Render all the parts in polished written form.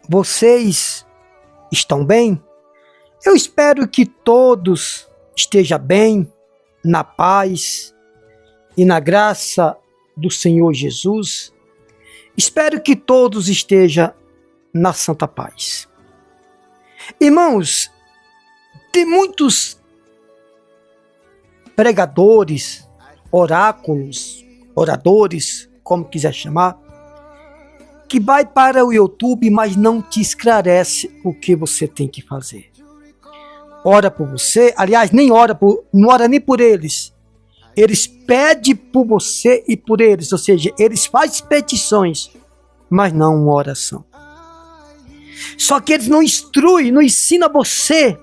Vocês estão bem? Eu espero que todos estejam bem, na paz e na graça do Senhor Jesus. Espero que todos estejam na santa paz. Irmãos, tem muitos pregadores, oráculos, oradores, como quiser chamar, que vai para o YouTube, mas não te esclarece o que você tem que fazer. Ora por você, aliás, não ora nem por eles. Eles pedem por você e por eles, ou seja, eles fazem petições, mas não uma oração. Só que eles não instruem, não ensinam você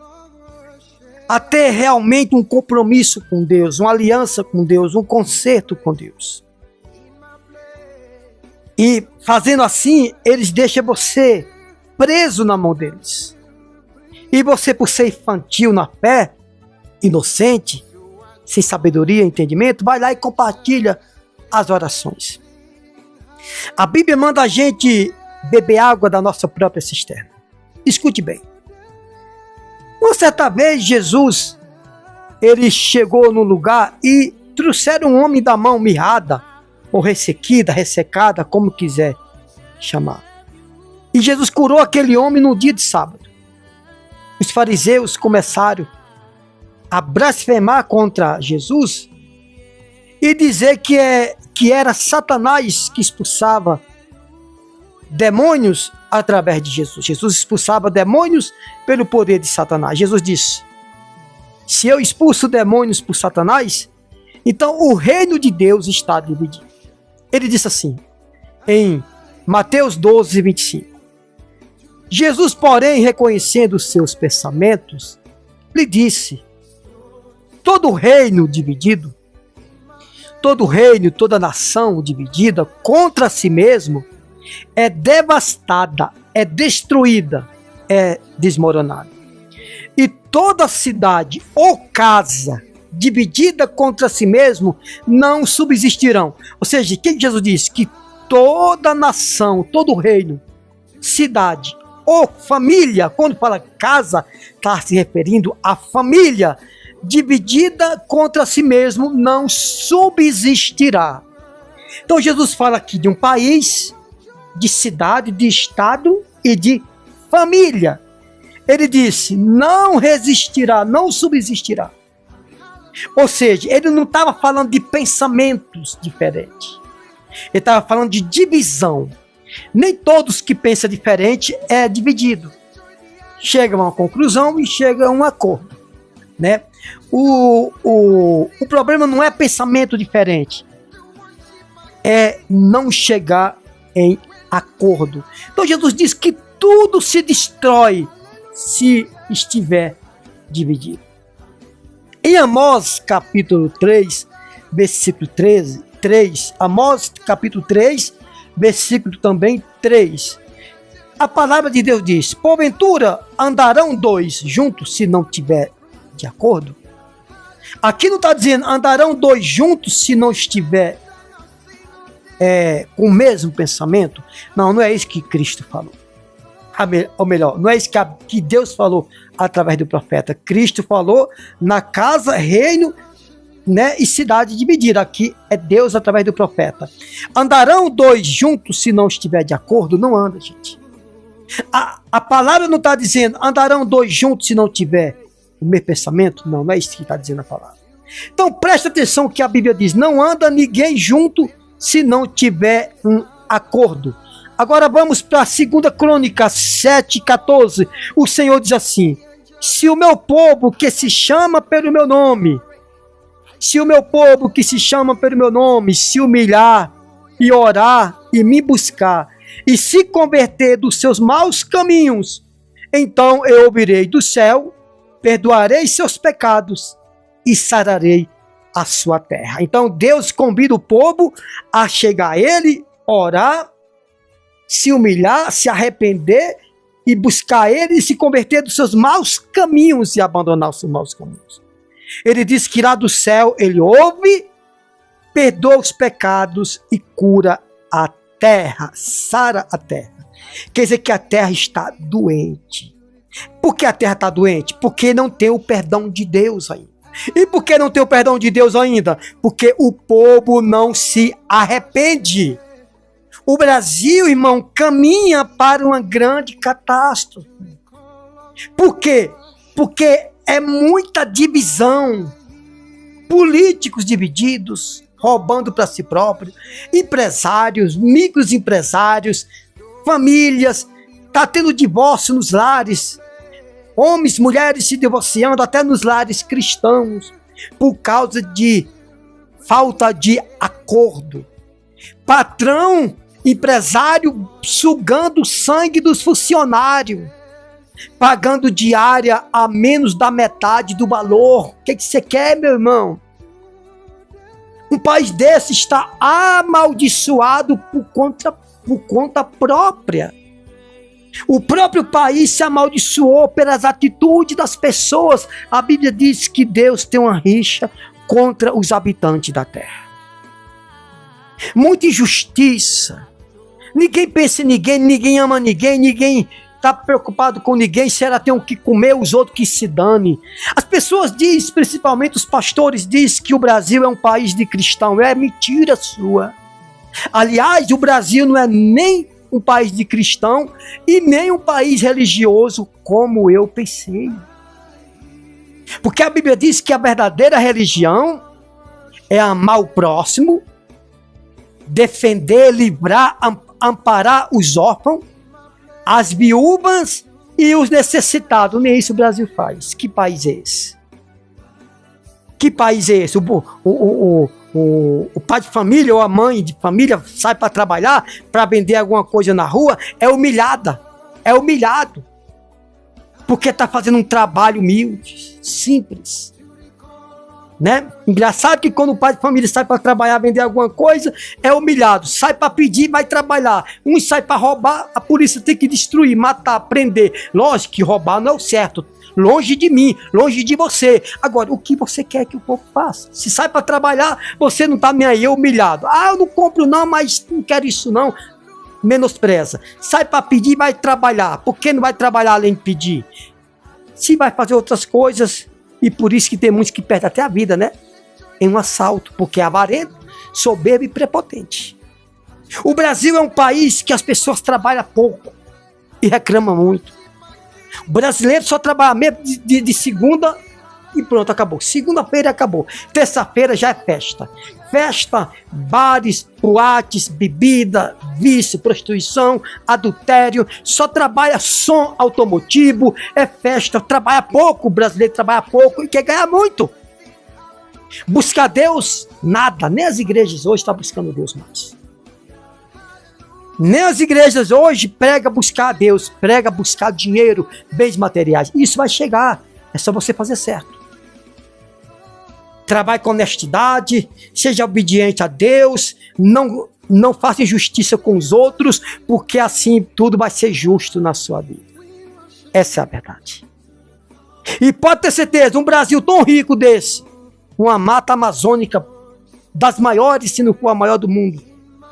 a ter realmente um compromisso com Deus, uma aliança com Deus, um concerto com Deus. E fazendo assim, eles deixam você preso na mão deles. E você, por ser infantil na fé, inocente, sem sabedoria, entendimento, vai lá e compartilha as orações. A Bíblia manda a gente beber água da nossa própria cisterna. Escute bem. Uma certa vez, Jesus, ele chegou no lugar e trouxeram um homem da mão mirrada, ou ressequida, ressecada, como quiser chamar. E Jesus curou aquele homem no dia de sábado. Os fariseus começaram a blasfemar contra Jesus e dizer que era Satanás que expulsava demônios através de Jesus. Jesus expulsava demônios pelo poder de Satanás. Jesus disse: se eu expulso demônios por Satanás, então o reino de Deus está dividido. Ele disse assim, em Mateus 12, 25. Jesus, porém, reconhecendo os seus pensamentos, lhe disse: todo reino dividido, todo reino, toda nação dividida contra si mesmo, é devastada, é destruída, é desmoronada. E toda cidade ou casa dividida contra si mesmo, não subsistirão. Ou seja, o que Jesus disse? Que toda nação, todo reino, cidade ou família, quando fala casa, está se referindo à família, dividida contra si mesmo, não subsistirá. Então Jesus fala aqui de um país, de cidade, de estado e de família. Ele disse, não resistirá, não subsistirá. Ou seja, ele não estava falando de pensamentos diferentes. Ele estava falando de divisão. Nem todos que pensam diferente é dividido. Chega a uma conclusão e chega a um acordo, né? O problema não é pensamento diferente. É não chegar em acordo. Então Jesus diz que tudo se destrói se estiver dividido. Em Amós capítulo 3, versículo 3, Amós capítulo 3, versículo também 3, a palavra de Deus diz, porventura andarão dois juntos se não tiver de acordo? Aqui não está dizendo andarão dois juntos se não estiver com o mesmo pensamento? Não é isso que Cristo falou. Ou melhor, não é isso que Deus falou através do profeta. Cristo falou na casa, reino, né, e cidade dividida. Aqui é Deus através do profeta. Andarão dois juntos se não estiver de acordo? Não anda, gente. A palavra não está dizendo andarão dois juntos se não tiver o mesmo pensamento? Não é isso que está dizendo a palavra. Então presta atenção que a Bíblia diz, não anda ninguém junto se não tiver um acordo. Agora vamos para a 2 Crônica 7,14. O Senhor diz assim, se o meu povo que se chama pelo meu nome, se humilhar e orar e me buscar e se converter dos seus maus caminhos, então eu ouvirei do céu, perdoarei seus pecados e sararei a sua terra. Então Deus convida o povo a chegar a Ele, orar, se humilhar, se arrepender e buscar Ele e se converter dos seus maus caminhos e abandonar os seus maus caminhos. Ele diz que lá do céu Ele ouve, perdoa os pecados e cura a terra, sara a terra. Quer dizer que a terra está doente. Por que a terra está doente? Porque não tem o perdão de Deus ainda. E por que não tem o perdão de Deus ainda? Porque o povo não se arrepende. O Brasil, irmão, caminha para uma grande catástrofe. Por quê? Porque é muita divisão. Políticos divididos, roubando para si próprios, empresários, microempresários, famílias, está tendo divórcio nos lares, homens, mulheres se divorciando até nos lares cristãos, por causa de falta de acordo. Patrão, empresário sugando o sangue dos funcionários, pagando diária a menos da metade do valor. O que você quer, meu irmão? Um país desse está amaldiçoado por conta própria. O próprio país se amaldiçoou pelas atitudes das pessoas. A Bíblia diz que Deus tem uma rixa contra os habitantes da terra. Muita injustiça. Ninguém pensa em ninguém, ninguém ama ninguém, ninguém está preocupado com ninguém, se ela tem o que comer, os outros que se dane. As pessoas dizem, principalmente os pastores, dizem que o Brasil é um país de cristão. É mentira sua. Aliás, o Brasil não é nem um país de cristão e nem um país religioso, como eu pensei. Porque a Bíblia diz que a verdadeira religião é amar o próximo, defender, livrar, amparar os órfãos, as viúvas e os necessitados. Nem isso o Brasil faz. Que país é esse? Que país é esse? O pai de família ou a mãe de família sai para trabalhar, para vender alguma coisa na rua, é humilhada, é humilhado, porque está fazendo um trabalho humilde, simples. Né? Engraçado que quando o pai de família sai para trabalhar, vender alguma coisa, é humilhado. Sai para pedir, vai trabalhar. Um sai para roubar, a polícia tem que destruir, matar, prender. Lógico que roubar não é o certo. Longe de mim, longe de você. Agora, o que você quer que o povo faça? Se sai para trabalhar, você não está nem aí, é humilhado. Ah, eu não compro não, mas não quero isso não. Menospreza. Sai para pedir, vai trabalhar. Por que não vai trabalhar além de pedir? Se vai fazer outras coisas... E por isso que tem muitos que perdem até a vida, né? Em um assalto, porque é avarento, soberbo e prepotente. O Brasil é um país que as pessoas trabalham pouco e reclamam muito. O brasileiro só trabalha mesmo de segunda e pronto, acabou. Segunda-feira acabou. Terça-feira já é festa. Festa, bares, boates, bebida, vício, prostituição, adultério, só trabalha som automotivo, é festa, trabalha pouco, o brasileiro trabalha pouco e quer ganhar muito. Buscar Deus, nada, nem as igrejas hoje estão buscando Deus mais. Nem as igrejas hoje prega buscar Deus, prega buscar dinheiro, bens materiais. Isso vai chegar, é só você fazer certo. Trabalhe com honestidade, seja obediente a Deus, não faça injustiça com os outros, porque assim tudo vai ser justo na sua vida. Essa é a verdade. E pode ter certeza, um Brasil tão rico desse, uma mata amazônica das maiores, se não for a maior do mundo.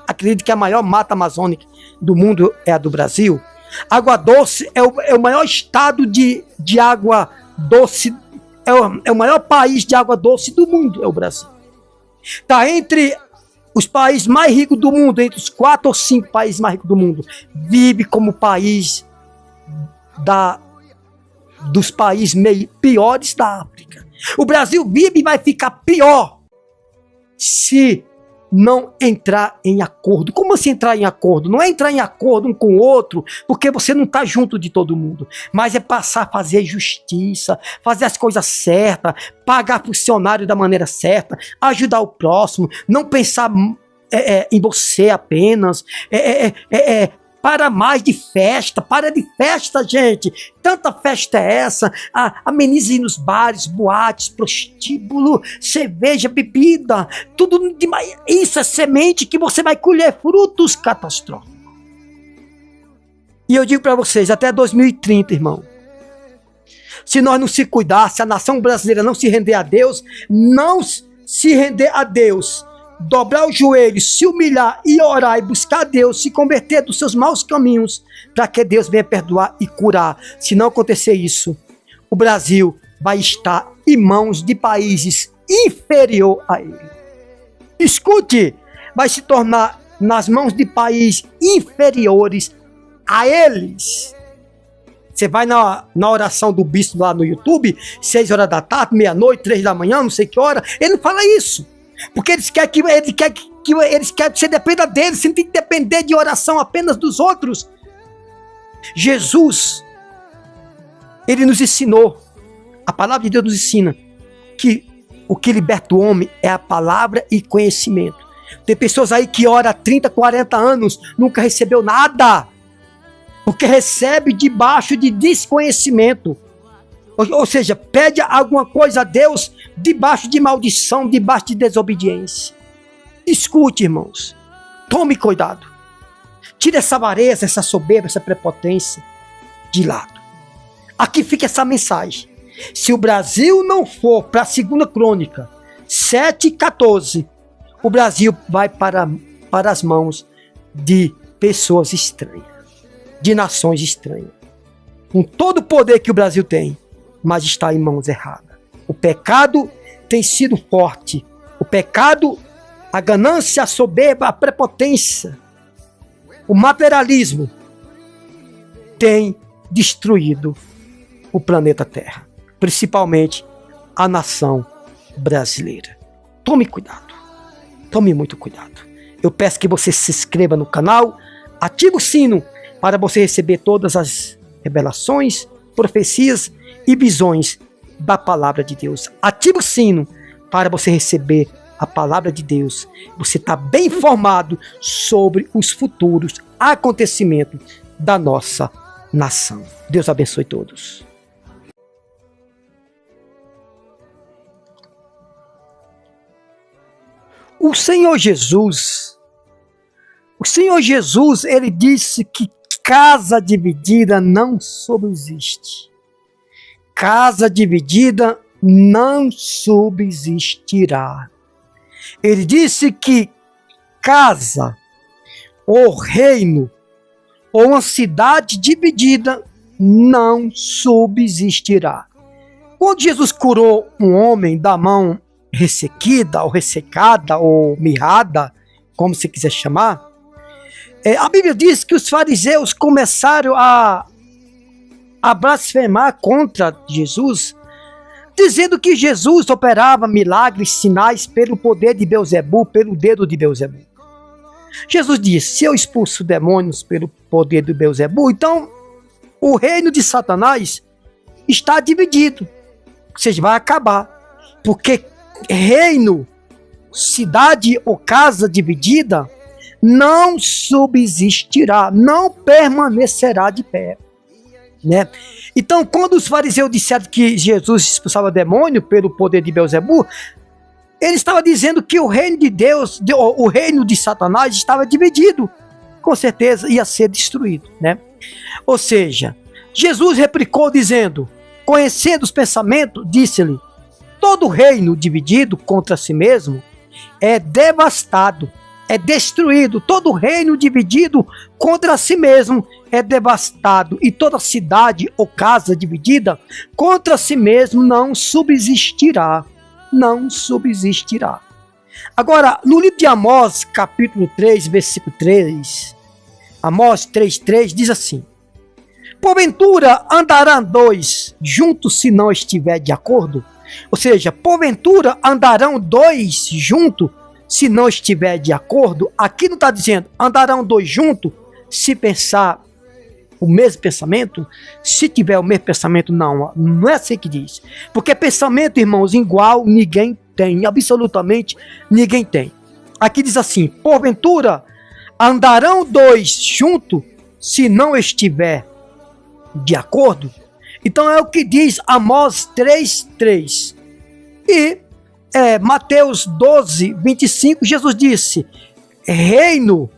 Acredito que a maior mata amazônica do mundo é a do Brasil. Água doce é o maior estado de água doce. É o maior país de água doce do mundo, é o Brasil. Está entre os países mais ricos do mundo, entre os 4 ou 5 países mais ricos do mundo. Vive como país dos países piores da África. O Brasil vive e vai ficar pior se não entrar em acordo. Como assim entrar em acordo? Não é entrar em acordo um com o outro, porque você não está junto de todo mundo, mas é passar a fazer justiça, fazer as coisas certas, pagar funcionário da maneira certa, ajudar o próximo, não pensar em você apenas, para mais de festa, para de festa, gente. Tanta festa é essa? Amenize nos bares, boates, prostíbulo, cerveja, bebida, tudo demais. Isso é semente que você vai colher frutos catastróficos. E eu digo para vocês, até 2030, irmão, se nós não se cuidar, se a nação brasileira não se render a Deus, dobrar os joelhos, se humilhar e orar e buscar Deus, se converter dos seus maus caminhos, para que Deus venha perdoar e curar. Se não acontecer isso, o Brasil vai estar em mãos de países inferior a ele. Escute, vai se tornar nas mãos de países inferiores a eles. Você vai na oração do bispo lá no YouTube, 6 horas da tarde, meia-noite, 3 da manhã, não sei que hora, ele não fala isso. Porque eles querem que você dependa deles, você tem que depender de oração apenas dos outros. Jesus, ele nos ensinou, a palavra de Deus nos ensina, que o que liberta o homem é a palavra e conhecimento. Tem pessoas aí que oram há 30, 40 anos, nunca recebeu nada, porque recebe debaixo de desconhecimento. Ou seja, pede alguma coisa a Deus debaixo de maldição, debaixo de desobediência. Escute, irmãos, tome cuidado. Tire essa avareza, essa soberba, essa prepotência de lado. Aqui fica essa mensagem. Se o Brasil não for para a 2 Crônica 7:14, o Brasil vai para as mãos de pessoas estranhas, de nações estranhas. Com todo o poder que o Brasil tem, mas está em mãos erradas. O pecado tem sido forte. O pecado, a ganância, a soberba, a prepotência, o materialismo tem destruído o planeta Terra, principalmente a nação brasileira. Tome cuidado. Tome muito cuidado. Eu peço que você se inscreva no canal, ative o sino para você receber todas as revelações, profecias e visões da palavra de Deus. Ative o sino para você receber a palavra de Deus. Você está bem informado sobre os futuros acontecimentos da nossa nação. Deus abençoe todos. O Senhor Jesus, ele disse que casa dividida não subsiste. Casa dividida não subsistirá. Ele disse que casa, ou reino, ou uma cidade dividida não subsistirá. Quando Jesus curou um homem da mão ressequida, ou ressecada, ou mirrada, como você quiser chamar, a Bíblia diz que os fariseus começaram a blasfemar contra Jesus, dizendo que Jesus operava milagres, sinais pelo poder de Beelzebu, pelo dedo de Beelzebu. Jesus disse: se eu expulso demônios pelo poder de Beelzebu, então o reino de Satanás está dividido, ou seja, vai acabar, porque reino, cidade ou casa dividida não subsistirá, não permanecerá de pé, né? Então, quando os fariseus disseram que Jesus expulsava demônio pelo poder de Beelzebu, ele estava dizendo que o reino de Deus, o reino de Satanás estava dividido, com certeza ia ser destruído, né? Ou seja, Jesus replicou dizendo, conhecendo os pensamentos, disse-lhe: todo reino dividido contra si mesmo é devastado, é destruído. Todo reino dividido contra si mesmo é devastado. E toda cidade ou casa dividida contra si mesmo não subsistirá. Não subsistirá. Agora, no livro de Amós, capítulo 3, versículo 3, Amós 3:3 diz assim: porventura andarão dois juntos se não estiver de acordo? Ou seja, porventura andarão dois juntos se não estiver de acordo? Aqui não está dizendo andarão dois juntos se pensar o mesmo pensamento, se tiver o mesmo pensamento, não é assim que diz. Porque pensamento, irmãos, igual ninguém tem, absolutamente ninguém tem. Aqui diz assim: porventura andarão dois juntos se não estiver de acordo? Então é o que diz Amós 3:3. E Mateus 12:25, Jesus disse: reino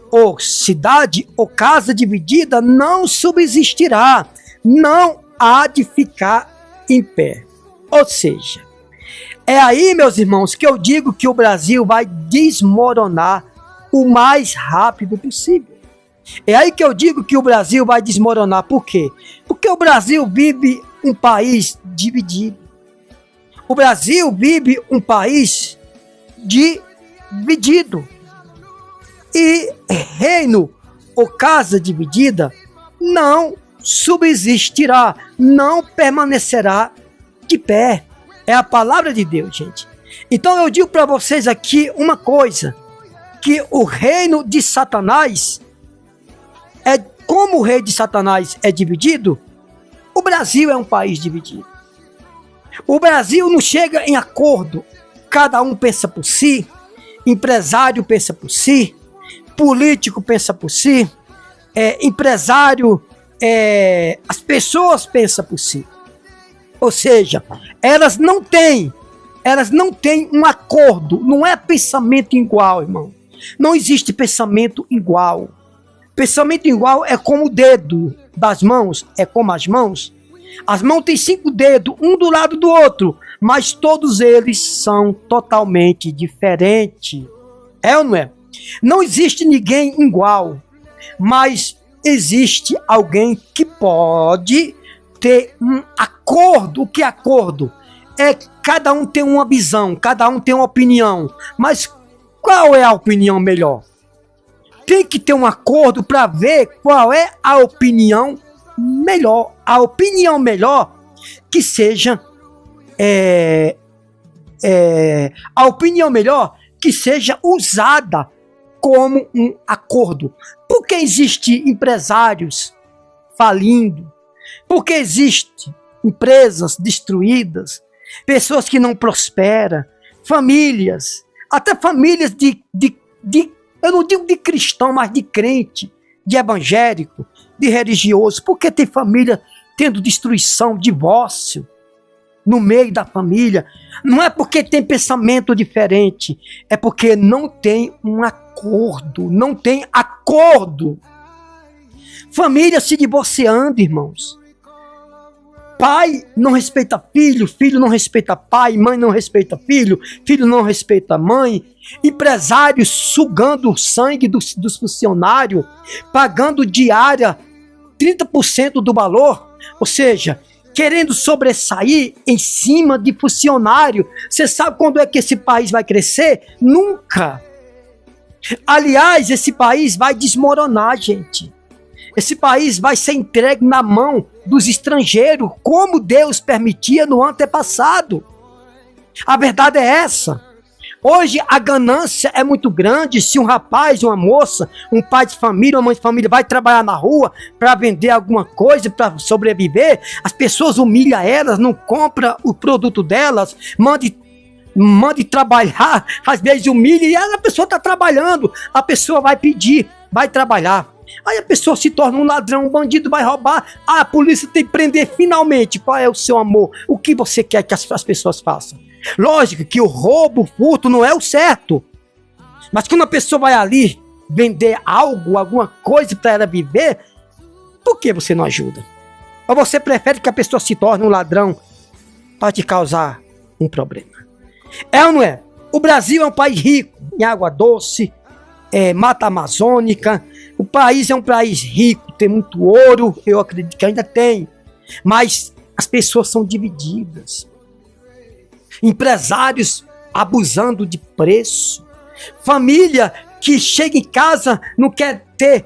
ou cidade ou casa dividida não subsistirá, não há de ficar em pé. Ou seja, É aí, meus irmãos, que eu digo que o Brasil vai desmoronar o mais rápido possível. É aí que eu digo que o Brasil vai desmoronar. Por quê? Porque o Brasil vive um país dividido. O Brasil vive um país dividido. E reino ou casa dividida não subsistirá, não permanecerá de pé. É a palavra de Deus, gente. Então eu digo para vocês aqui uma coisa, que o reino de Satanás é como o reino de Satanás é dividido, o Brasil é um país dividido. O Brasil não chega em acordo. Cada um pensa por si, empresário pensa por si, político pensa por si, empresário, as pessoas pensam por si. Ou seja, elas não têm um acordo, não é pensamento igual, irmão. Não existe pensamento igual. Pensamento igual é como o dedo das mãos, é como as mãos. As mãos têm 5 dedos, um do lado do outro, mas todos eles são totalmente diferentes. É ou não é? Não existe ninguém igual, mas existe alguém que pode ter um acordo. O que é acordo? É que cada um tem uma visão, cada um tem uma opinião, mas qual é a opinião melhor? Tem que ter um acordo para ver qual é a opinião melhor. A opinião melhor que seja a opinião melhor que seja usada como um acordo. Porque existem empresários falindo, porque existem empresas destruídas, pessoas que não prosperam, famílias, até famílias eu não digo de cristão, mas de crente, de evangélico, de religioso, porque tem família tendo destruição, divórcio no meio da família. Não é porque tem pensamento diferente, é porque não tem um acordo, não tem acordo. Família se divorciando, irmãos. Pai não respeita filho, filho não respeita pai, mãe não respeita filho, filho não respeita mãe. Empresários sugando o sangue dos funcionários, pagando diária 30% do valor, ou seja, querendo sobressair em cima de funcionário. Você sabe quando é que esse país vai crescer? Nunca. Aliás, esse país vai desmoronar, gente. Esse país vai ser entregue na mão dos estrangeiros, como Deus permitia no antepassado. A verdade é essa. Hoje a ganância é muito grande. Se um rapaz, uma moça, um pai de família, uma mãe de família vai trabalhar na rua para vender alguma coisa, para sobreviver, as pessoas humilham elas, não compram o produto delas, mande trabalhar, às vezes humilha, e a pessoa está trabalhando, a pessoa vai pedir, vai trabalhar. Aí a pessoa se torna um ladrão, um bandido, vai roubar. A polícia tem que prender finalmente. Qual é o seu amor? O que você quer que as pessoas façam? Lógico que o roubo, o furto não é o certo. Mas quando a pessoa vai ali vender algo, alguma coisa para ela viver, por que você não ajuda? Ou você prefere que a pessoa se torne um ladrão para te causar um problema? É ou não é? O Brasil é um país rico em água doce, mata amazônica. O país é um país rico, tem muito ouro, eu acredito que ainda tem. Mas as pessoas são divididas. Empresários abusando de preço. Família que chega em casa, não quer ter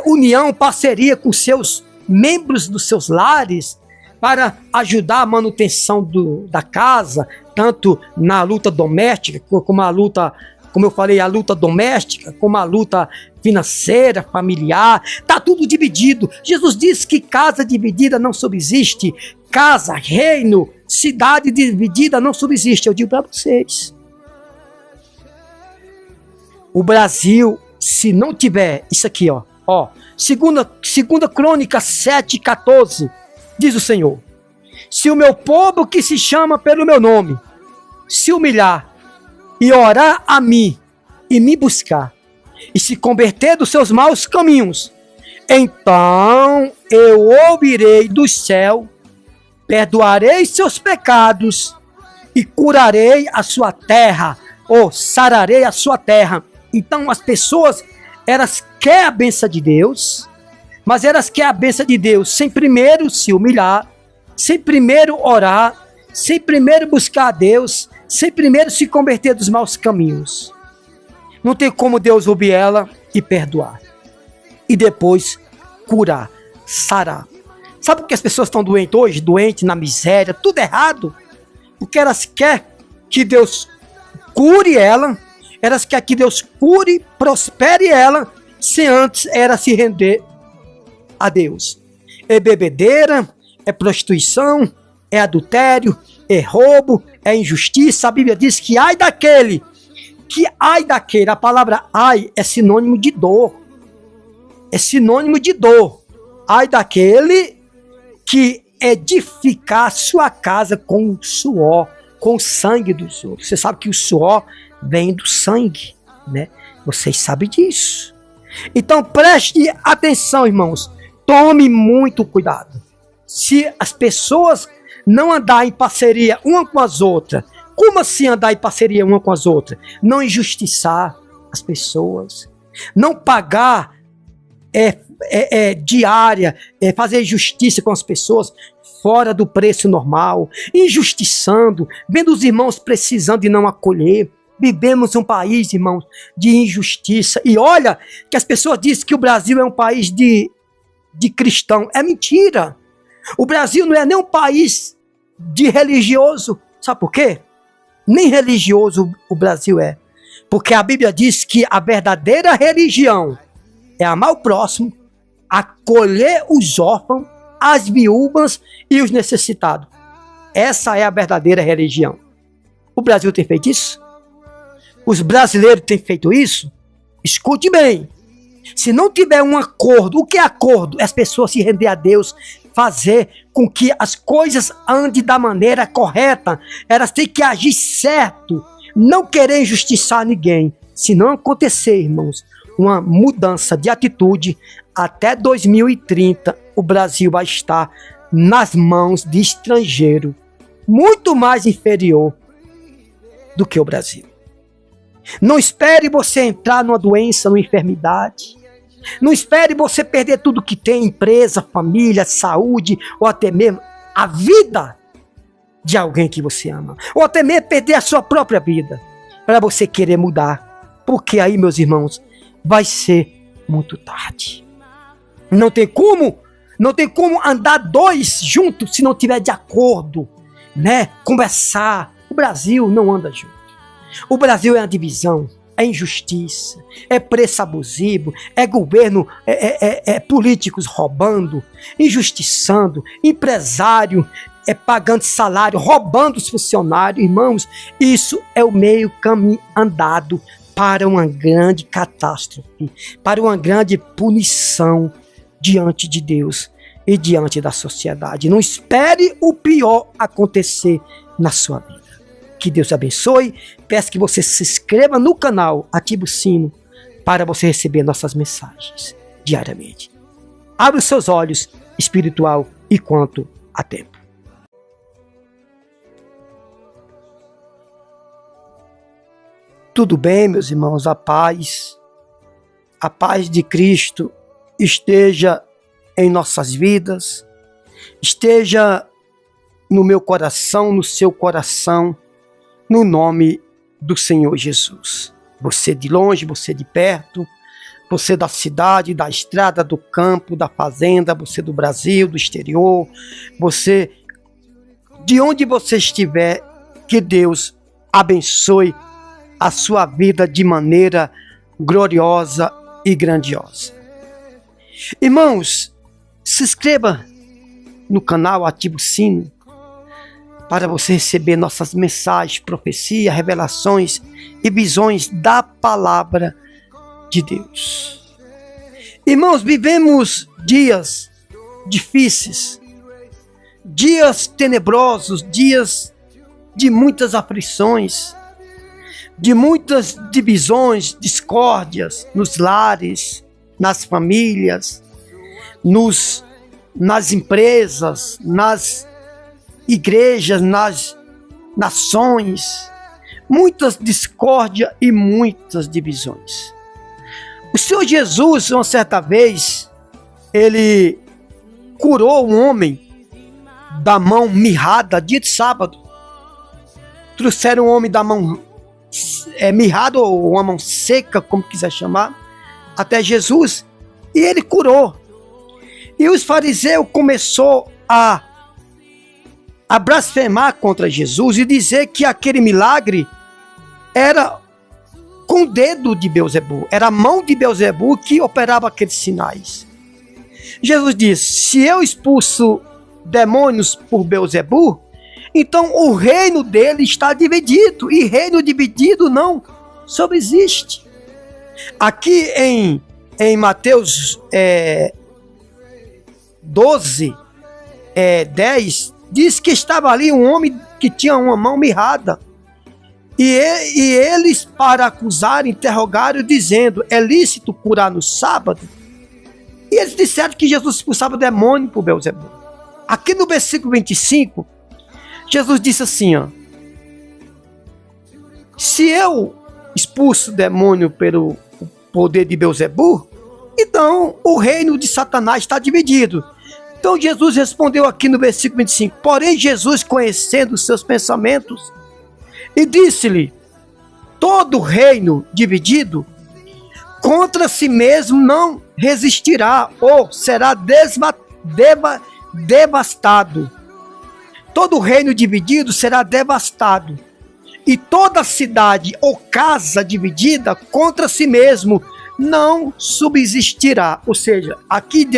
união, parceria com seus membros dos seus lares para ajudar a manutenção da casa, tanto na luta doméstica, como a luta, como eu falei, a luta doméstica, como a luta financeira, familiar, está tudo dividido. Jesus disse que casa dividida não subsiste, casa, reino, cidade dividida não subsiste. Eu digo para vocês, o Brasil, se não tiver isso aqui, segunda Crônica 7:14, diz o Senhor: se o meu povo que se chama pelo meu nome se humilhar e orar a mim e me buscar e se converter dos seus maus caminhos, então eu ouvirei do céu, perdoarei seus pecados e curarei a sua terra, ou sararei a sua terra. Então as pessoas, elas querem a bênção de Deus, mas elas querem a bênção de Deus sem primeiro se humilhar, sem primeiro orar, sem primeiro buscar a Deus, sem primeiro se converter dos maus caminhos. Não tem como Deus ouvir ela e perdoar. E depois curar, sarar. Sabe por que as pessoas estão doentes hoje? Doentes na miséria, tudo errado. Porque elas querem que Deus cure ela, elas querem que Deus cure, prospere ela, sem antes ela se render a Deus. É bebedeira, é prostituição, é adultério, é roubo, é injustiça. A Bíblia diz que ai daquele, a palavra ai é sinônimo de dor. É sinônimo de dor. Ai daquele que edificar sua casa com suor, com o sangue dos outros. Você sabe que o suor vem do sangue, né? Vocês sabem disso. Então preste atenção, irmãos. Tome muito cuidado. Se as pessoas não andar em parceria uma com as outras, como assim andar em parceria uma com as outras? Não injustiçar as pessoas, não pagar diária, fazer justiça com as pessoas fora do preço normal, injustiçando, vendo os irmãos precisando e não acolher. Vivemos um país, irmãos, de injustiça. E olha que as pessoas dizem que o Brasil é um país de cristão. É mentira. O Brasil não é nem um país de religioso. Sabe por quê? Nem religioso o Brasil é. Porque a Bíblia diz que a verdadeira religião é amar o próximo, acolher os órfãos, as viúvas e os necessitados. Essa é a verdadeira religião. O Brasil tem feito isso? Os brasileiros têm feito isso? Escute bem. Se não tiver um acordo, o que é acordo? As pessoas se render a Deus, fazer com que as coisas andem da maneira correta. Elas têm que agir certo, não querer injustiçar ninguém. Se não acontecer, irmãos, uma mudança de atitude, até 2030 o Brasil vai estar nas mãos de estrangeiro, muito mais inferior do que o Brasil. Não espere você entrar numa doença, numa enfermidade. Não espere você perder tudo que tem, empresa, família, saúde, ou até mesmo a vida de alguém que você ama. Ou até mesmo perder a sua própria vida, para você querer mudar. Porque aí, meus irmãos, vai ser muito tarde. Não tem como andar dois juntos se não tiver de acordo, né? Conversar. O Brasil não anda junto. O Brasil é a divisão, é injustiça, é preço abusivo, é governo, políticos roubando, injustiçando, empresário pagando salário, roubando os funcionários. Irmãos, isso é o meio caminho andado para uma grande catástrofe, para uma grande punição diante de Deus e diante da sociedade. Não espere o pior acontecer na sua vida. Que Deus abençoe. Peço que você se inscreva no canal, ative o sino para você receber nossas mensagens diariamente. Abra os seus olhos espiritual e quanto a tempo. Tudo bem, meus irmãos? A paz de Cristo esteja em nossas vidas, esteja no meu coração, no seu coração, no nome do Senhor Jesus. Você de longe, você de perto, você da cidade, da estrada, do campo, da fazenda, você do Brasil, do exterior, você de onde você estiver, que Deus abençoe a sua vida de maneira gloriosa e grandiosa. Irmãos, se inscreva no canal, ative o sino para você receber nossas mensagens, profecias, revelações e visões da palavra de Deus. Irmãos, vivemos dias difíceis, dias tenebrosos, dias de muitas aflições, de muitas divisões, discórdias nos lares, nas famílias, nas empresas, nas igrejas, nas nações, muitas discórdias e muitas divisões. O Senhor Jesus, uma certa vez, ele curou um homem da mão mirrada, dia de sábado. Trouxeram um homem da mão mirrada, ou uma mão seca, como quiser chamar, até Jesus, e ele curou. E os fariseus começaram a blasfemar contra Jesus e dizer que aquele milagre era com o dedo de Beelzebul, era a mão de Beelzebul que operava aqueles sinais. Jesus disse: se eu expulso demônios por Beelzebul, então o reino dele está dividido, e reino dividido não subsiste. Aqui em Mateus 12, 10, diz que estava ali um homem que tinha uma mão mirrada. E eles, para acusar, interrogaram, dizendo: é lícito curar no sábado? E eles disseram que Jesus expulsava demônio por Beelzebul. Aqui no versículo 25, Jesus disse assim, ó: se eu expulso demônio pelo poder de Beelzebul, então o reino de Satanás está dividido. Então Jesus respondeu aqui no versículo 25: porém Jesus, conhecendo os seus pensamentos, e disse-lhe: todo reino dividido contra si mesmo não resistirá, ou será devastado. Todo reino dividido será devastado, e toda cidade ou casa dividida contra si mesmo não subsistirá. Ou seja, aqui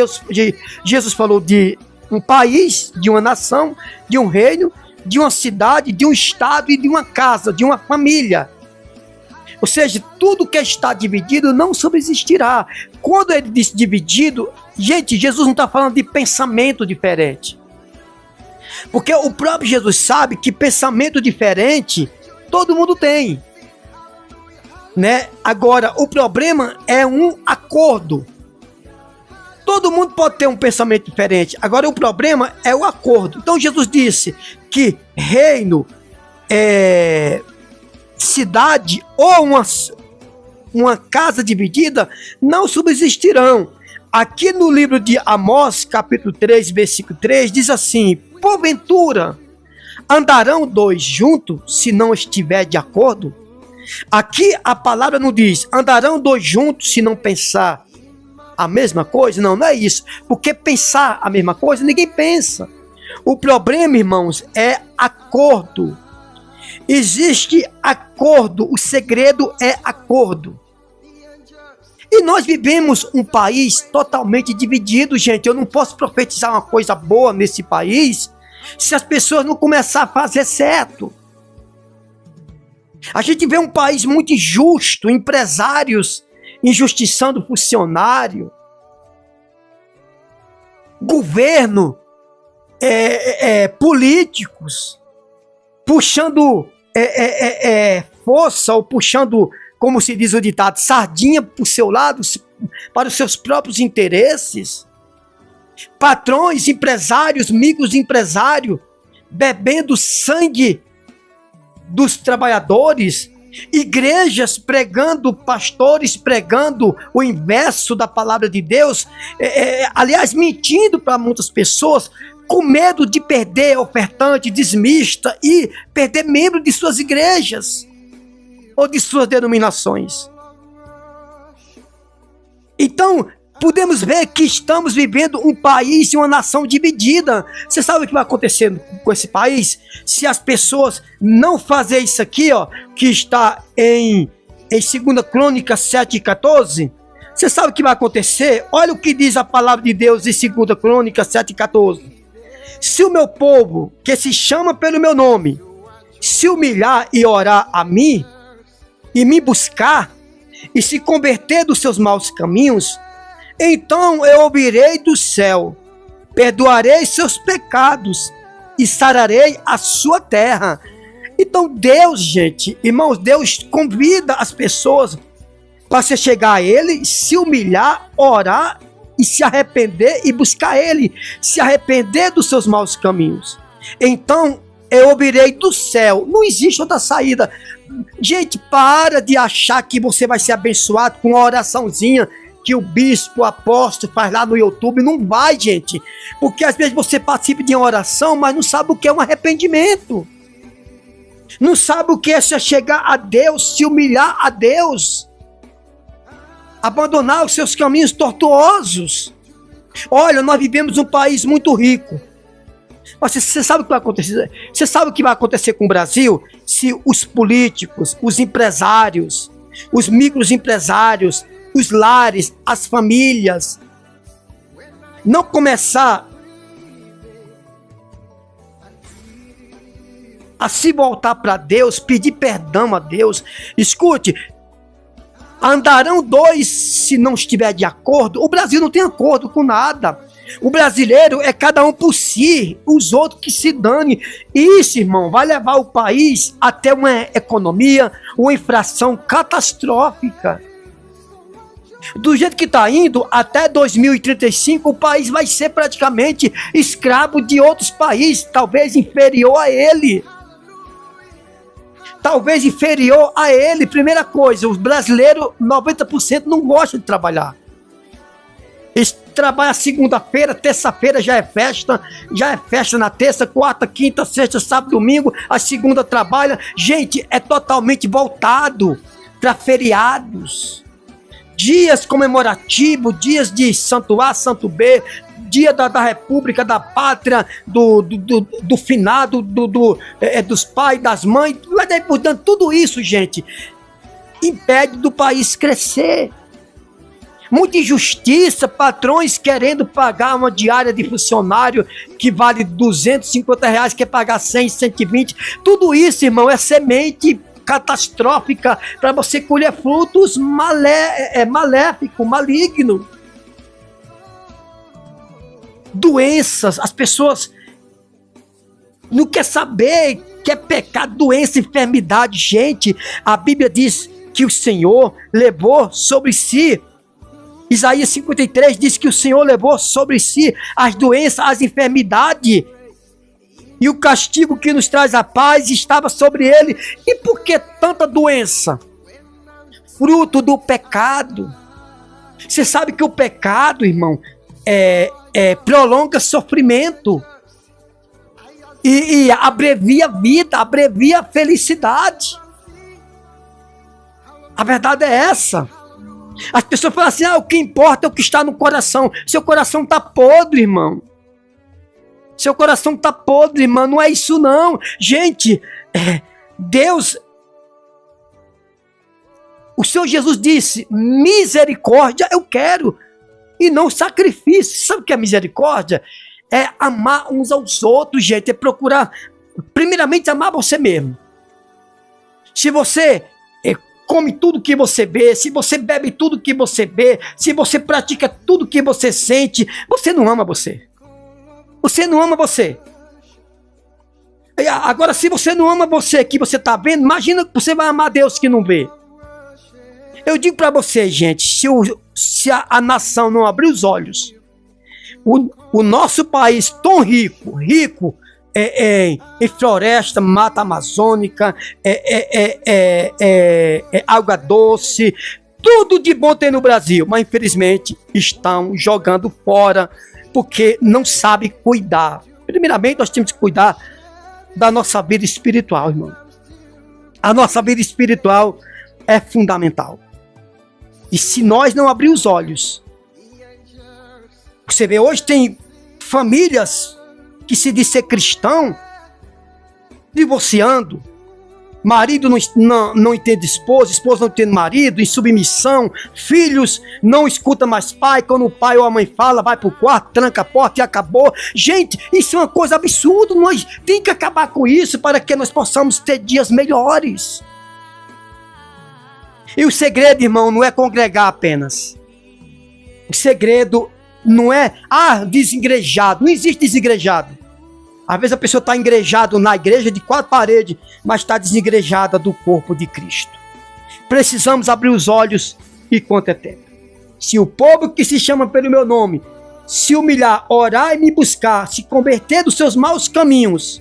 Jesus falou de um país, de uma nação, de um reino, de uma cidade, de um estado e de uma casa, de uma família. Ou seja, tudo que está dividido não subsistirá. Quando ele diz dividido, gente, Jesus não está falando de pensamento diferente. Porque o próprio Jesus sabe que pensamento diferente todo mundo tem, né? Agora, o problema é um acordo. Todo mundo pode ter um pensamento diferente. Agora, o problema é o acordo. Então, Jesus disse que reino, cidade ou uma casa dividida não subsistirão. Aqui no livro de Amós, capítulo 3, versículo 3, diz assim: porventura andarão dois juntos se não estiver de acordo? Aqui a palavra não diz andarão dois juntos se não pensar a mesma coisa. Não, não é isso. Porque pensar a mesma coisa, ninguém pensa. O problema, irmãos, é acordo. Existe acordo, o segredo é acordo. E nós vivemos um país totalmente dividido, gente. Eu não posso profetizar uma coisa boa nesse país se as pessoas não começarem a fazer certo. A gente vê um país muito injusto, empresários injustiçando funcionário, governo, políticos puxando força, ou puxando, como se diz o ditado, sardinha para o seu lado, para os seus próprios interesses. Patrões, empresários, microempresários, bebendo sangue dos trabalhadores. Igrejas pregando, pastores pregando o inverso da palavra de Deus. Aliás, mentindo para muitas pessoas, com medo de perder ofertante, dizimista e perder membro de suas igrejas ou de suas denominações. Então, podemos ver que estamos vivendo um país e uma nação dividida. Você sabe o que vai acontecer com esse país? Se as pessoas não fazerem isso aqui, ó, que está em 2 Crônicas 7:14, você sabe o que vai acontecer? Olha o que diz a palavra de Deus em 2 Crônicas 7:14. Se o meu povo, que se chama pelo meu nome, se humilhar e orar a mim, e me buscar, e se converter dos seus maus caminhos, então eu ouvirei do céu, perdoarei seus pecados e sararei a sua terra. Então Deus, gente, irmãos, Deus convida as pessoas para você chegar a Ele, se humilhar, orar e se arrepender e buscar Ele, se arrepender dos seus maus caminhos. Então eu ouvirei do céu. Não existe outra saída. Gente, para de achar que você vai ser abençoado com uma oraçãozinha que o bispo, o apóstolo faz lá no YouTube. Não vai, gente. Porque às vezes você participa de uma oração, mas não sabe o que é um arrependimento. Não sabe o que é se chegar a Deus, se humilhar a Deus. Abandonar os seus caminhos tortuosos. Olha, nós vivemos um país muito rico. Mas você sabe o que vai acontecer? Você sabe o que vai acontecer com o Brasil se os políticos, os empresários, os microempresários, os lares, as famílias não começar a se voltar para Deus, pedir perdão a Deus? Escute, andarão dois se não estiver de acordo. O Brasil não tem acordo com nada. O brasileiro é cada um por si, os outros que se dane. Isso, irmão, vai levar o país até uma economia, uma inflação catastrófica. Do jeito que está indo, até 2035, o país vai ser praticamente escravo de outros países, talvez inferior a ele. Talvez inferior a ele. Primeira coisa, os brasileiros, 90% não gostam de trabalhar. Eles trabalham segunda-feira, terça-feira já é festa na terça, quarta, quinta, sexta, sábado, domingo, a segunda trabalha. Gente, é totalmente voltado para feriados, dias comemorativos, dias de santo A, santo B, dia da República, da Pátria, do finado, dos pais, das mães. Mas daí, portanto, tudo isso, gente, impede do país crescer. Muita injustiça, patrões querendo pagar uma diária de funcionário que vale R$250, quer pagar 100, 120. Tudo isso, irmão, é semente catastrófica para você colher frutos maléficos, malignos. Doenças, as pessoas não querem saber, quer pecar, doença, enfermidade. Gente, a Bíblia diz que o Senhor levou sobre si, Isaías 53 diz que o Senhor levou sobre si as doenças, as enfermidades, e o castigo que nos traz a paz estava sobre ele. E por que tanta doença? Fruto do pecado. Você sabe que o pecado, irmão, prolonga sofrimento e abrevia a vida, abrevia a felicidade. A verdade é essa. As pessoas falam assim, o que importa é o que está no coração. Seu coração está podre, irmão. Seu coração está podre, irmão. Não é isso não. Gente, Deus, o Senhor Jesus disse, misericórdia eu quero, e não sacrifício. Sabe o que é misericórdia? É amar uns aos outros, gente. É procurar, primeiramente, amar você mesmo. Se você come tudo que você vê, se você bebe tudo que você vê, se você pratica tudo que você sente, você não ama você. Você não ama você. Agora, se você não ama você que você está vendo, imagina que você vai amar Deus que não vê. Eu digo para você, gente, se a nação não abrir os olhos, o nosso país tão rico em floresta, mata amazônica, água doce, tudo de bom tem no Brasil, mas infelizmente estão jogando fora porque não sabe cuidar. Primeiramente nós temos que cuidar da nossa vida espiritual, irmão. A nossa vida espiritual é fundamental. E se nós não abrir os olhos, você vê, hoje tem famílias que se diz ser cristão, divorciando, marido não entende esposa não entende marido, em submissão, filhos não escutam mais pai, quando o pai ou a mãe fala, vai pro quarto, tranca a porta e acabou. Gente, isso é uma coisa absurda, nós tem que acabar com isso para que nós possamos ter dias melhores. E o segredo, irmão, não é congregar apenas. O segredo não é, desengrejado. Não existe desengrejado. Às vezes a pessoa está engrejada na igreja de 4 paredes, mas está desengrejada do corpo de Cristo. Precisamos abrir os olhos enquanto é tempo. Se o povo que se chama pelo meu nome se humilhar, orar e me buscar, se converter dos seus maus caminhos,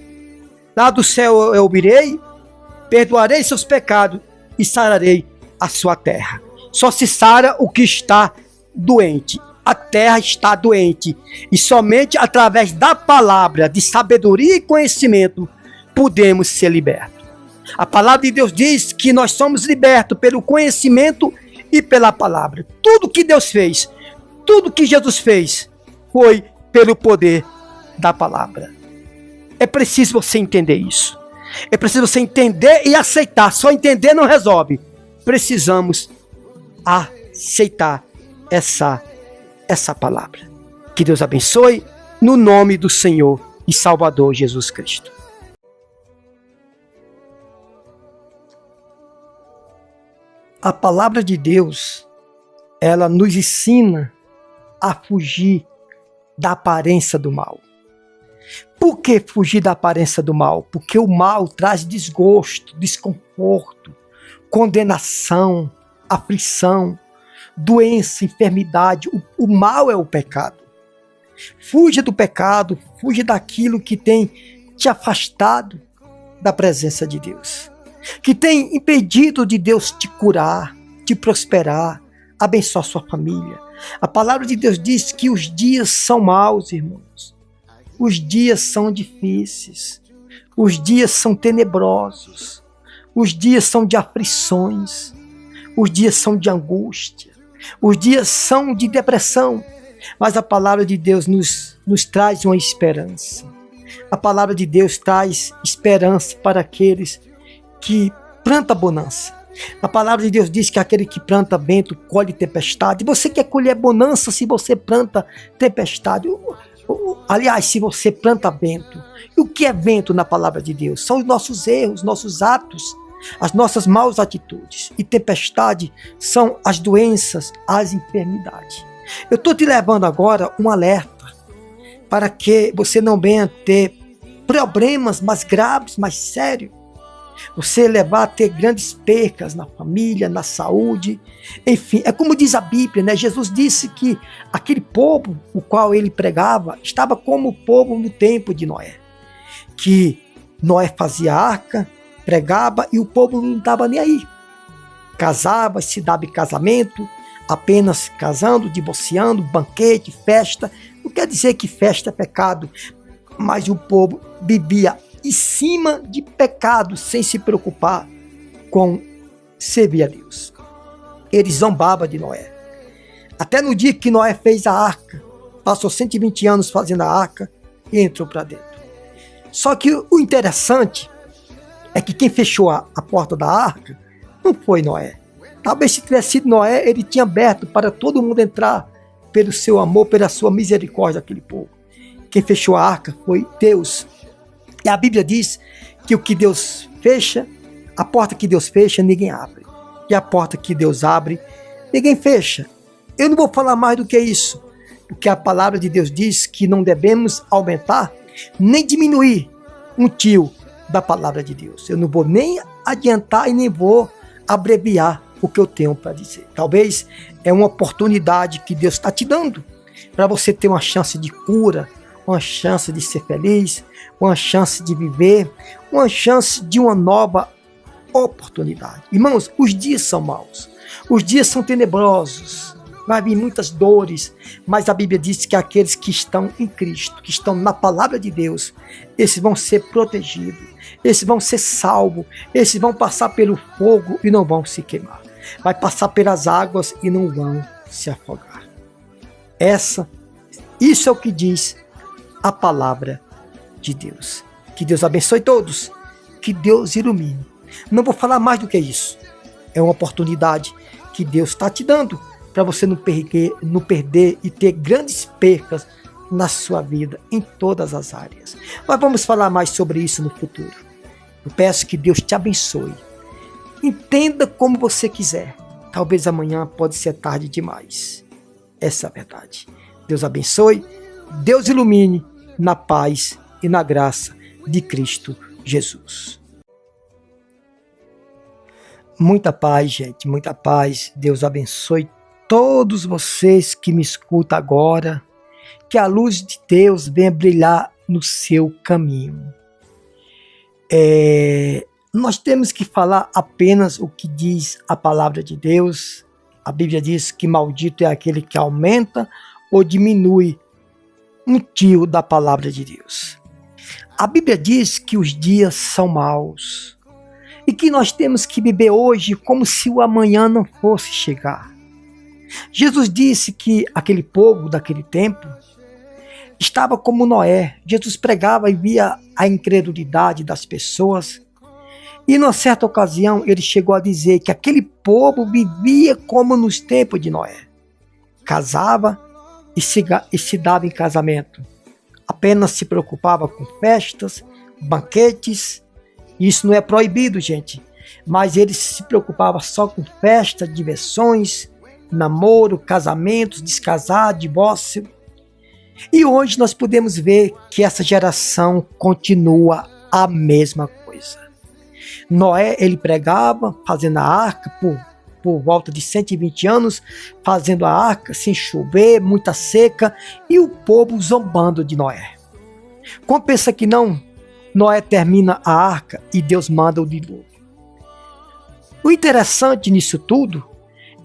Lá do céu eu virei, perdoarei seus pecados e sararei a sua terra. Só se sara o que está doente. A terra está doente. E somente através da palavra de sabedoria e conhecimento podemos ser libertos. A palavra de Deus diz que nós somos libertos pelo conhecimento e pela palavra. Tudo que Deus fez, tudo que Jesus fez, foi pelo poder da palavra. É preciso você entender isso. É preciso você entender e aceitar. Só entender não resolve. Precisamos aceitar essa palavra. Que Deus abençoe no nome do Senhor e Salvador Jesus Cristo. A palavra de Deus, ela nos ensina a fugir da aparência do mal. Por que fugir da aparência do mal? Porque o mal traz desgosto, desconforto, condenação, aflição, doença, enfermidade. O mal é o pecado. Fuja do pecado, fuja daquilo que tem te afastado da presença de Deus, que tem impedido de Deus te curar, te prosperar, abençoar sua família. A palavra de Deus diz que os dias são maus, irmãos. Os dias são difíceis. Os dias são tenebrosos. Os dias são de aflições. Os dias são de angústia. Os dias são de depressão. Mas a palavra de Deus nos traz uma esperança. A palavra de Deus traz esperança para aqueles que plantam bonança. A palavra de Deus diz que aquele que planta vento colhe tempestade. Você quer colher bonança se você planta tempestade? Aliás, se você planta vento. E o que é vento na palavra de Deus? São os nossos erros, nossos atos, as nossas maus atitudes. E tempestade são as doenças, as enfermidades. Eu estou te levando agora um alerta para que você não venha ter problemas mais graves, mais sérios. Você levar a ter grandes percas na família, na saúde, enfim, é como diz a Bíblia, né? Jesus disse que aquele povo o qual ele pregava estava como o povo no tempo de Noé, que Noé fazia arca, pregava e o povo não estava nem aí, casava, se dava em casamento, apenas casando, divorciando, banquete, festa. Não quer dizer que festa é pecado, mas o povo vivia em cima de pecado, sem se preocupar com servir a Deus. Ele zombava de Noé. Até no dia que Noé fez a arca, passou 120 anos fazendo a arca e entrou para dentro. Só que o interessante é que quem fechou a porta da arca não foi Noé. Talvez se tivesse sido Noé, ele tinha aberto para todo mundo entrar pelo seu amor, pela sua misericórdia daquele povo. Quem fechou a arca foi Deus. E a Bíblia diz que o que Deus fecha, a porta que Deus fecha, ninguém abre. E a porta que Deus abre, ninguém fecha. Eu não vou falar mais do que isso, porque a palavra de Deus diz que não devemos aumentar, nem diminuir um tio da palavra de Deus. Eu não vou nem adiantar e nem vou abreviar o que eu tenho para dizer. Talvez é uma oportunidade que Deus está te dando para você ter uma chance de cura, uma chance de ser feliz, uma chance de viver, uma chance de uma nova oportunidade. Irmãos, os dias são maus, os dias são tenebrosos, vai vir muitas dores, mas a Bíblia diz que aqueles que estão em Cristo, que estão na palavra de Deus, esses vão ser protegidos, esses vão ser salvos, esses vão passar pelo fogo e não vão se queimar, vai passar pelas águas e não vão se afogar. Isso é o que diz a palavra de Deus. Que Deus abençoe todos, que Deus ilumine. Não vou falar mais do que isso. É uma oportunidade que Deus está te dando para você não perder e ter grandes percas na sua vida, em todas as áreas. Mas vamos falar mais sobre isso no futuro. Eu peço que Deus te abençoe. Entenda como você quiser. Talvez amanhã pode ser tarde demais. Essa é a verdade. Deus abençoe, Deus ilumine, na paz e na graça de Cristo Jesus. Muita paz, gente, muita paz. Deus abençoe todos vocês que me escutam agora. Que a luz de Deus venha brilhar no seu caminho. Nós temos que falar apenas o que diz a palavra de Deus. A Bíblia diz que maldito é aquele que aumenta ou diminui um tio da palavra de Deus. A Bíblia diz que os dias são maus e que nós temos que viver hoje como se o amanhã não fosse chegar. Jesus disse que aquele povo daquele tempo estava como Noé. Jesus pregava e via a incredulidade das pessoas. E numa certa ocasião ele chegou a dizer que aquele povo vivia como nos tempos de Noé. Casava e se dava em casamento. Apenas se preocupava com festas, banquetes. Isso não é proibido, gente. Mas ele se preocupava só com festas, diversões, namoro, casamentos, descasar, divórcio. E hoje nós podemos ver que essa geração continua a mesma coisa. Noé, ele pregava, fazendo a arca por volta de 120 anos, fazendo a arca sem chover, muita seca, e o povo zombando de Noé. Como pensa que não, Noé termina a arca e Deus manda o dilúvio. O interessante nisso tudo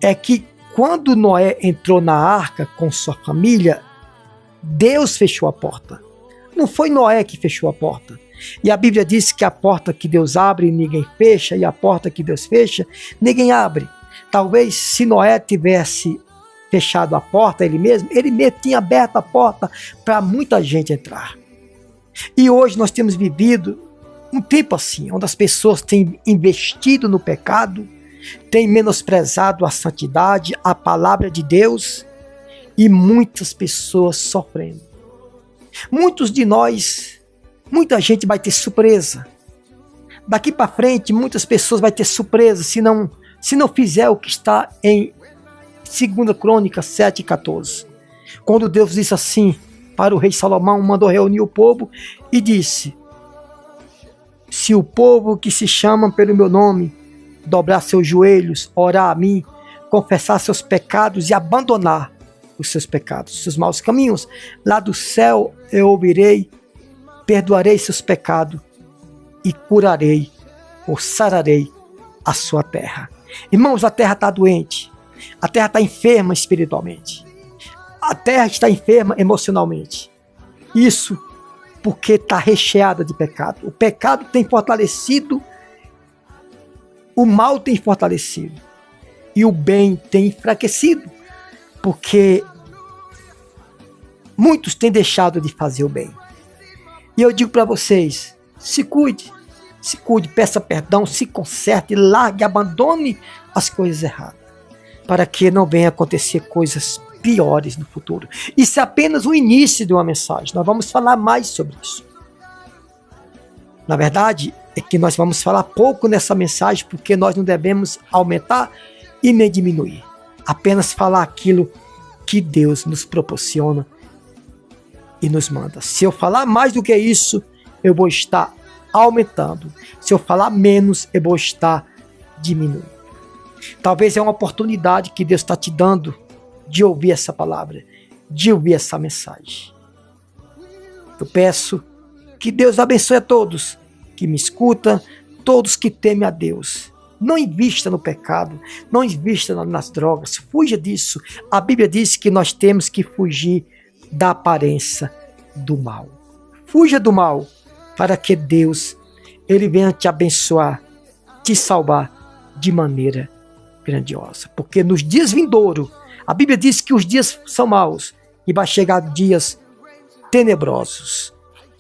é que quando Noé entrou na arca com sua família, Deus fechou a porta. Não foi Noé que fechou a porta. E a Bíblia diz que a porta que Deus abre, ninguém fecha, e a porta que Deus fecha, ninguém abre. Talvez se Noé tivesse fechado a porta ele mesmo tinha aberto a porta para muita gente entrar. E hoje nós temos vivido um tempo assim, onde as pessoas têm investido no pecado, têm menosprezado a santidade, a palavra de Deus, e muitas pessoas sofrendo. Muitos de nós, muita gente vai ter surpresa. Daqui para frente, muitas pessoas vão ter surpresa se não fizer o que está em 2 Crônicas 7:14. Quando Deus disse assim para o rei Salomão, mandou reunir o povo e disse: se o povo que se chama pelo meu nome dobrar seus joelhos, orar a mim, confessar seus pecados e abandonar os seus pecados, os seus maus caminhos, lá do céu eu ouvirei, perdoarei seus pecados e curarei ou sararei a sua terra. Irmãos, a terra está doente, a terra está enferma espiritualmente, a terra está enferma emocionalmente. Isso porque está recheada de pecado. O pecado tem fortalecido, o mal tem fortalecido e o bem tem enfraquecido, porque muitos têm deixado de fazer o bem. E eu digo para vocês, se cuide, peça perdão, se conserte, largue, abandone as coisas erradas, para que não venha acontecer coisas piores no futuro. Isso é apenas o início de uma mensagem, nós vamos falar mais sobre isso. Na verdade, é que nós vamos falar pouco nessa mensagem, porque nós não devemos aumentar e nem diminuir. Apenas falar aquilo que Deus nos proporciona e nos manda. Se eu falar mais do que isso, eu vou estar aumentando. Se eu falar menos, eu vou estar diminuindo. Talvez é uma oportunidade que Deus está te dando de ouvir essa palavra, de ouvir essa mensagem. Eu peço que Deus abençoe a todos que me escutam, todos que temem a Deus. Não invista no pecado, não invista nas drogas, fuja disso. A Bíblia diz que nós temos que fugir da aparência do mal. Fuja do mal, para que Deus, Ele venha te abençoar, te salvar de maneira grandiosa. Porque nos dias vindouros, a Bíblia diz que os dias são maus e vai chegar dias tenebrosos.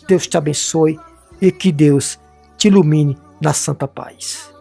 Deus te abençoe e que Deus te ilumine na santa paz.